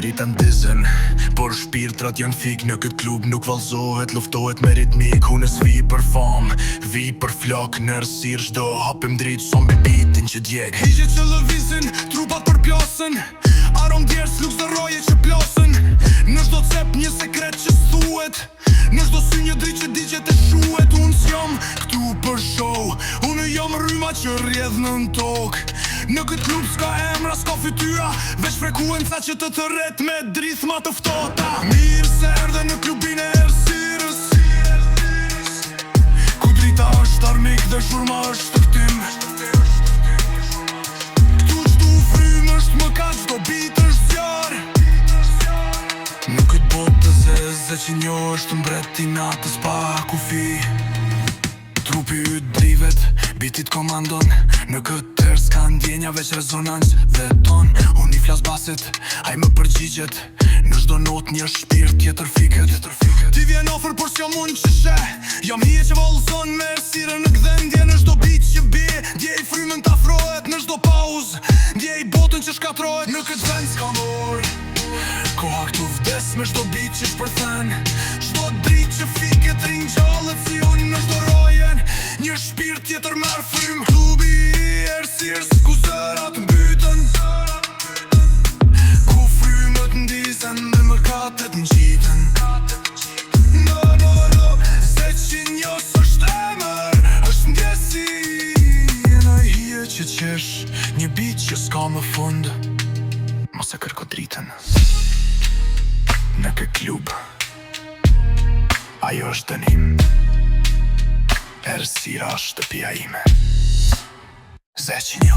dritën dizën, por shpirtrat janë fik. Në këtë klub nuk vallzohet, luftohet me ritmik. Hunës vi për fam, vi për flok. Në rësir shdo hapim dritë, son me bitin që djeg. Higje që lëvizin, trupat për plasën. Aron djerës, luk zë roje që plasën. Në shdo cep një sekret që thuhet, në shdo sy një dritë që digjet e shuhet. Unë s'jam këtu për show, unë jam rryma që rjedh në tokë. Në këtë klub s'ka emra, s'ka fytyra, veç frekuenca që të tërret me drithma të ftota. Mirë se erdhe në klubin e Ersirës, ku drita është armik dhe shurma është këtim. Këtu qdu frymë është më ka qdo bit është zjarë. Në këtë botë të zezë që njo është mbreti natës pa kufi. Trupi yt drivet, bitit komandon. Në këtë tërë s'ka ndjenja veç rezonans dhe ton. Unë i flas basit, aj më përgjigjet. Në shdo not një shpirt tjetër fiket. Ti vjen ofër por s'jam unë që she. Jam hije që vallëzon me Ersirën në gdhendje. Në shdo bit që bie, ndjej frymën t'afrohet. Në shdo pauz, ndjej botën që shkatrohet. Në këtë vend s'ka mor, koha këtu vdes me shdo bit që shpërthen. Shdo drit që fiket ring gjallët si unë në shdo rojen. Një shpirt tjetër merë frym. Klubi i Ersirës ku zërat mbytën, ku frymët ndisen dhe mëkatet n'gjiten. No, se që njës është emër, është ndjesi. Jena i hije që qesh, një bit që s'ka më fund. Mos e kërko dritën në kë klub, ajo është dënim. Ersira është shtëpia ime. Zeqinjo.